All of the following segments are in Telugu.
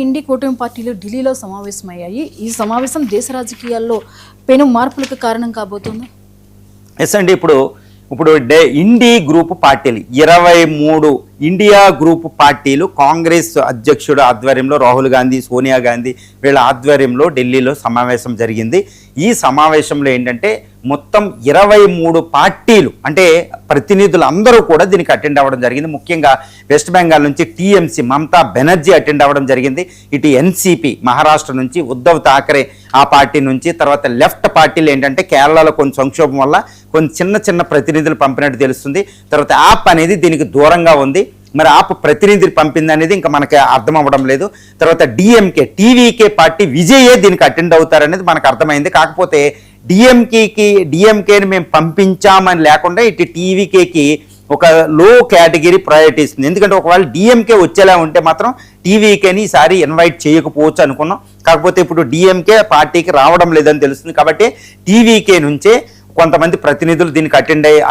ఇండి కూటమి పార్టీలు ఢిల్లీలో సమావేశమయ్యాయి. ఈ సమావేశం దేశ రాజకీయాల్లో పెను మార్పులకు కారణం కాబోతుంది. ఎస్ అండి, ఇప్పుడు ఇండి గ్రూప్ పార్టీలు 23 ఇండియా గ్రూప్ పార్టీలు కాంగ్రెస్ అధ్యక్షుడు ఆధ్వర్యంలో రాహుల్ గాంధీ, సోనియా గాంధీ వీళ్ళ ఆధ్వర్యంలో ఢిల్లీలో సమావేశం జరిగింది. ఈ సమావేశంలో ఏంటంటే మొత్తం 23 పార్టీలు అంటే ప్రతినిధులు అందరూ కూడా దీనికి అటెండ్ అవ్వడం జరిగింది. ముఖ్యంగా వెస్ట్ బెంగాల్ నుంచి టీఎంసీ మమతా బెనర్జీ అటెండ్ అవ్వడం జరిగింది. ఇటు ఎన్సీపీ మహారాష్ట్ర నుంచి ఉద్ధవ్ ఠాకరే ఆ పార్టీ నుంచి, తర్వాత లెఫ్ట్ పార్టీలు ఏంటంటే కేరళలో కొన్ని సంక్షోభం వల్ల కొన్ని చిన్న ప్రతినిధులు పంపినట్టు తెలుస్తుంది. తర్వాత యాప్ అనేది దీనికి దూరంగా ఉంది. మరి ఆప్ ప్రతినిధులు పంపింది అనేది ఇంకా మనకి అర్థం అవ్వడం లేదు. తర్వాత టీవీకే పార్టీ విజయే దీనికి అటెండ్ అవుతారనేది మనకు అర్థమైంది. కాకపోతే డిఎంకేని మేము పంపించామని లేకుండా ఇటు టీవీకేకి ఒక లో కేటగిరీ ప్రయారిటీ ఇస్తుంది. ఎందుకంటే ఒకవేళ డిఎంకే వచ్చేలా ఉంటే మాత్రం టీవీకేని ఈసారి ఇన్వైట్ చేయకపోవచ్చు అనుకున్నాం. కాకపోతే ఇప్పుడు డిఎంకే పార్టీకి రావడం లేదని తెలుస్తుంది. కాబట్టి టీవీకే నుంచే కొంతమంది ప్రతినిధులు దీనికి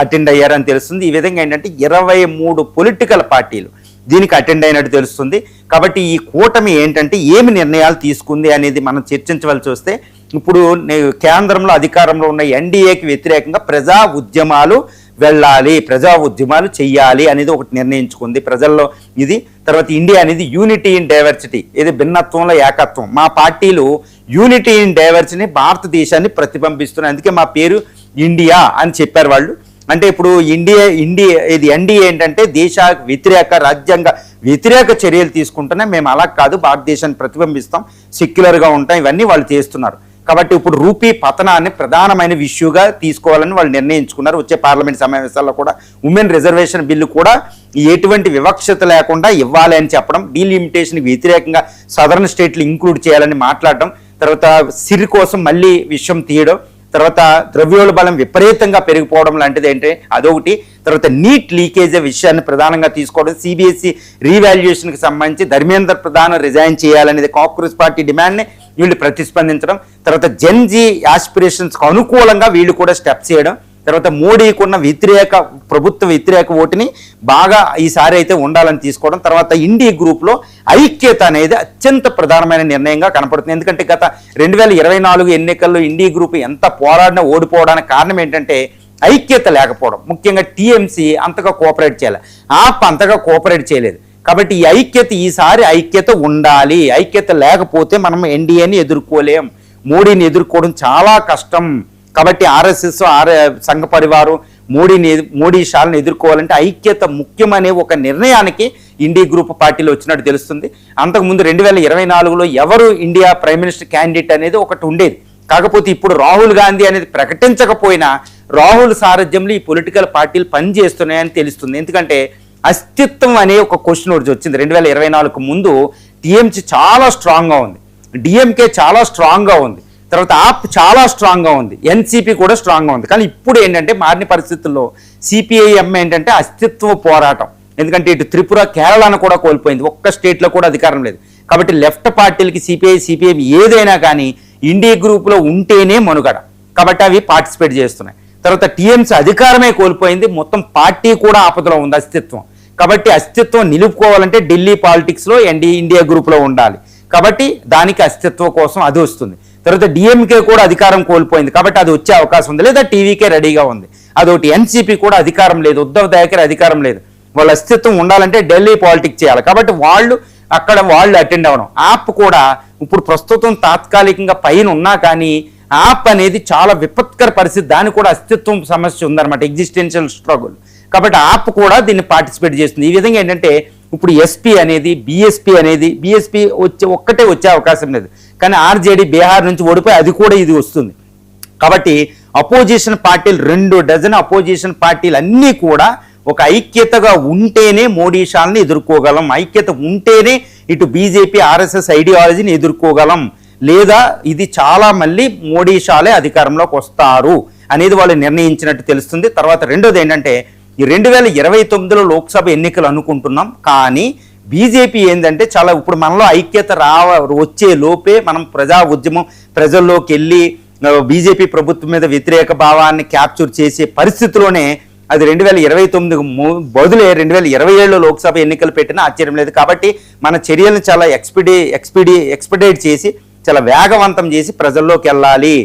అటెండ్ అయ్యారని తెలుస్తుంది. ఈ విధంగా ఏంటంటే 23 పొలిటికల్ పార్టీలు దీనికి అటెండ్ అయినట్టు తెలుస్తుంది. కాబట్టి ఈ కూటమి ఏంటంటే ఏమి నిర్ణయాలు తీసుకుంది అనేది మనం చర్చించవలసి వస్తే, ఇప్పుడు కేంద్రంలో అధికారంలో ఉన్న ఎన్డీఏకి వ్యతిరేకంగా ప్రజా ఉద్యమాలు వెళ్ళాలి, ప్రజా ఉద్యమాలు చెయ్యాలి అనేది ఒకటి నిర్ణయించుకుంది ప్రజల్లో ఇది. తర్వాత ఇండియా అనేది యూనిటీ ఇన్ డైవర్సిటీ, ఇది భిన్నత్వంలో ఏకత్వం. మా పార్టీలు యూనిటీ ఇన్ డైవర్సిటీ భారతదేశాన్ని ప్రతిబింబిస్తున్నాయి, అందుకే మా పేరు ఇండియా అని చెప్పారు వాళ్ళు. అంటే ఇప్పుడు ఎన్డీఏ ఏంటంటే దేశ వ్యతిరేక, రాజ్యాంగ వ్యతిరేక చర్యలు తీసుకుంటేనే మేము అలా కాదు, భారతదేశాన్ని ప్రతిబింబిస్తాం, సెక్యులర్గా ఉంటాం, ఇవన్నీ వాళ్ళు చేస్తున్నారు. కాబట్టి ఇప్పుడు రూపీ పతనాన్ని ప్రధానమైన ఇష్యూగా తీసుకోవాలని వాళ్ళు నిర్ణయించుకున్నారు. వచ్చే పార్లమెంట్ సమావేశాల్లో కూడా ఉమెన్ రిజర్వేషన్ బిల్లు కూడా ఎటువంటి వివక్షత లేకుండా ఇవ్వాలి అని చెప్పడం, డీలిమిటేషన్కి వ్యతిరేకంగా సదరన్ స్టేట్లు ఇంక్లూడ్ చేయాలని మాట్లాడడం, తర్వాత సిరి కోసం మళ్ళీ విషయం తీయడం, తర్వాత ద్రవ్యోల్బణం విపరీతంగా పెరిగిపోవడం లాంటిది ఏంటి అదొకటి. తర్వాత నీట్ లీకేజ్ విషయాన్ని ప్రధానంగా తీసుకోవడం, సిబిఎస్ఈ రీవాల్యుయేషన్కి సంబంధించి ధర్మేంద్ర ప్రధాన్ రిజైన్ చేయాలనేది కాంగ్రెస్ పార్టీ డిమాండ్ని వీళ్ళు ప్రతిస్పందించడం, తర్వాత జెన్జీ ఆస్పిరేషన్స్కి అనుకూలంగా వీళ్ళు కూడా స్టెప్స్ చేయడం, తర్వాత మోడీకి ఉన్న ప్రభుత్వ వ్యతిరేక ఓటుని బాగా ఈసారి అయితే ఉండాలని తీసుకోవడం, తర్వాత ఇండి గ్రూప్లో ఐక్యత అనేది అత్యంత ప్రధానమైన నిర్ణయంగా కనపడుతుంది. ఎందుకంటే గత 2024 ఎన్నికల్లో ఇండి గ్రూప్ ఎంత పోరాడినా ఓడిపోవడానికి కారణం ఏంటంటే ఐక్యత లేకపోవడం. ముఖ్యంగా టీఎంసీ అంతగా కోఆపరేట్ చేయాలి, ఆప్ అంతగా కోఆపరేట్ చేయలేదు. కాబట్టి ఈ ఈసారి ఐక్యత ఉండాలి. ఐక్యత లేకపోతే మనం ఎన్డీఏని ఎదుర్కోలేం, మోడీని ఎదుర్కోవడం చాలా కష్టం. కాబట్టి ఆర్ఎస్ఎస్ సంఘ పరివారం మోడీ షాలను ఎదుర్కోవాలంటే ఐక్యత ముఖ్యమనే ఒక నిర్ణయానికి ఇండి గ్రూప్ పార్టీలో వచ్చినట్టు తెలుస్తుంది. అంతకుముందు 2024లో ఎవరు ఇండియా ప్రైమ్ మినిస్టర్ క్యాండిడేట్ అనేది ఒకటి ఉండేది. కాకపోతే ఇప్పుడు రాహుల్ గాంధీ అనేది ప్రకటించకపోయినా రాహుల్ సారథ్యంలో ఈ పొలిటికల్ పార్టీలు పనిచేస్తున్నాయని తెలుస్తుంది. ఎందుకంటే అస్తిత్వం అనే ఒక క్వశ్చన్ వచ్చింది. 2024కు ముందు టీఎంసీ చాలా స్ట్రాంగ్గా ఉంది, డిఎంకే చాలా స్ట్రాంగ్గా ఉంది, తర్వాత ఆప్ చాలా స్ట్రాంగ్గా ఉంది, ఎన్సీపీ కూడా స్ట్రాంగ్గా ఉంది. కానీ ఇప్పుడు ఏంటంటే మారిన పరిస్థితుల్లో సిపిఐఎం ఏంటంటే అస్తిత్వ పోరాటం. ఎందుకంటే ఇటు త్రిపుర, కేరళను కూడా కోల్పోయింది, ఒక్క స్టేట్లో కూడా అధికారం లేదు. కాబట్టి లెఫ్ట్ పార్టీలకి సిపిఐఎం ఏదైనా కానీ ఇండియా గ్రూప్లో ఉంటేనే మనుగడ. కాబట్టి అవి పార్టిసిపేట్ చేస్తున్నాయి. తర్వాత టీఎంసీ అధికారమే కోల్పోయింది, మొత్తం పార్టీ కూడా ఆపదలో ఉంది, అస్తిత్వం. కాబట్టి అస్తిత్వం నిలుపుకోవాలంటే ఢిల్లీ పాలిటిక్స్లో ఇండియా గ్రూప్లో ఉండాలి. కాబట్టి దానికి అస్తిత్వం కోసం అది వస్తుంది. తర్వాత డిఎంకే కూడా అధికారం కోల్పోయింది, కాబట్టి అది వచ్చే అవకాశం ఉంది, లేదా టీవీకే రెడీగా ఉంది. అదొకటి. ఎన్సీపీ కూడా అధికారం లేదు, ఉద్ధవ్ ఠాకరే అధికారం లేదు. వాళ్ళ అస్తిత్వం ఉండాలంటే ఢిల్లీ పాలిటిక్స్ చేయాలి. కాబట్టి వాళ్ళు అటెండ్ అవ్వడం. యాప్ కూడా ఇప్పుడు ప్రస్తుతం తాత్కాలికంగా పైన ఉన్నా కానీ యాప్ అనేది చాలా విపత్కర పరిస్థితి, దానికి కూడా అస్తిత్వం సమస్య ఉందన్నమాట, ఎగ్జిస్టెన్షియల్ స్ట్రగుల్. కాబట్టి యాప్ కూడా దీన్ని పార్టిసిపేట్ చేస్తుంది. ఈ విధంగా ఏంటంటే ఇప్పుడు ఎస్పీ అనేది బీఎస్పీ ఒక్కటే వచ్చే అవకాశం లేదు. కానీ ఆర్జేడీ బీహార్ నుంచి ఓడిపోయి అది కూడా ఇది వస్తుంది. కాబట్టి అపోజిషన్ పార్టీలు 2 డజన్ అపోజిషన్ పార్టీలు అన్నీ కూడా ఒక ఐక్యతగా ఉంటేనే మోడీ షాల్ని ఎదుర్కోగలం, ఐక్యత ఉంటేనే ఇటు బీజేపీ ఆర్ఎస్ఎస్ ఐడియాలజీని ఎదుర్కోగలం, లేదా ఇది చాలా మళ్ళీ మోడీ షాలే అధికారంలోకి వస్తారు అనేది వాళ్ళు నిర్ణయించినట్టు తెలుస్తుంది. తర్వాత రెండోది ఏంటంటే ఈ 2029లో లోక్సభ ఎన్నికలు అనుకుంటున్నాం, కానీ బీజేపీ ఏంటంటే చాలా ఇప్పుడు మనలో ఐక్యత వచ్చే లోపే మనం ప్రజా ఉద్యమం ప్రజల్లోకి వెళ్ళి బీజేపీ ప్రభుత్వం మీద వ్యతిరేక భావాన్ని క్యాప్చర్ చేసే పరిస్థితిలోనే అది 2029 బదులే 2027లో లోక్సభ ఎన్నికలు పెట్టినా ఆశ్చర్యం లేదు. కాబట్టి మన చర్యలను చాలా ఎక్స్పెడైట్ చేసి చాలా వేగవంతం చేసి ప్రజల్లోకి వెళ్ళాలి.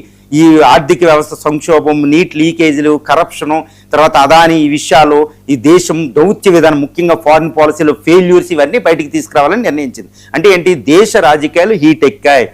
ఈ ఆర్థిక వ్యవస్థ సంక్షోభం, నీట్ లీకేజీలు, కరప్షను, తర్వాత అదాని ఈ విషయాలు, ఈ దేశం దౌత్య విధానం, ముఖ్యంగా ఫారిన్ పాలసీలో ఫెయిల్యూర్స్ ఇవన్నీ బయటికి తీసుకురావాలని నిర్ణయించింది. అంటే ఏంటి, దేశ రాజకీయాలు హీట్ ఎక్కాయి,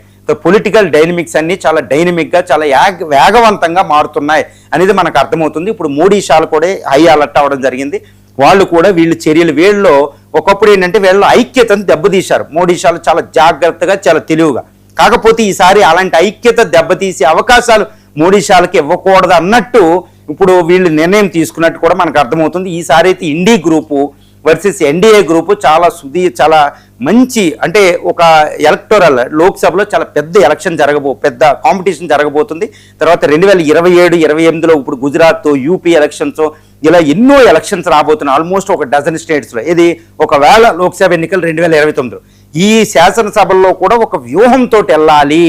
పొలిటికల్ డైనమిక్స్ అన్ని చాలా డైనమిక్గా చాలా వేగవంతంగా మారుతున్నాయి అనేది మనకు అర్థమవుతుంది. ఇప్పుడు మోడీ షాలు కూడా హై అలర్ట్ అవ్వడం జరిగింది. వాళ్ళు కూడా వీళ్ళు చర్యలు, వీళ్ళలో ఒకప్పుడు ఏంటంటే వీళ్ళు ఐక్యతను దెబ్బతీశారు. మోడీ షాలు చాలా జాగ్రత్తగా చాలా తెలివిగా. కాకపోతే ఈసారి అలాంటి ఐక్యత దెబ్బతీసే అవకాశాలు మోడీ షాలకి ఇవ్వకూడదు అన్నట్టు ఇప్పుడు వీళ్ళు నిర్ణయం తీసుకున్నట్టు కూడా మనకు అర్థమవుతుంది. ఈసారి అయితే INDI group versus NDA group చాలా మంచి, అంటే ఒక ఎలక్టోరల్ లోక్సభలో చాలా పెద్ద ఎలక్షన్ పెద్ద కాంపిటీషన్ జరగబోతుంది. తర్వాత 2027, 28లో ఇప్పుడు గుజరాత్, యూపీ ఎలక్షన్స్, ఇలా ఎన్నో ఎలక్షన్స్ రాబోతున్నాయి. ఆల్మోస్ట్ ఒక డజన్ స్టేట్స్లో. ఇది ఒకవేళ లోక్సభ ఎన్నికలు 2029లో ఈ శాసనసభల్లో కూడా ఒక వ్యూహంతో వెళ్ళాలి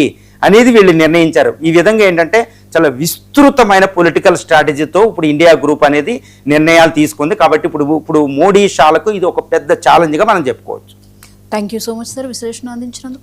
అనేది వీళ్ళు నిర్ణయించారు. ఈ విధంగా ఏంటంటే చాలా విస్తృతమైన పొలిటికల్ స్ట్రాటజీతో ఇప్పుడు ఇండియా గ్రూప్ అనేది నిర్ణయాలు తీసుకుంది. కాబట్టి ఇప్పుడు మోడీ షాలకు ఇది ఒక పెద్ద ఛాలెంజ్గా మనం చెప్పుకోవచ్చు. Thank you so much sir విశ్లేషణ అందించినందుకు.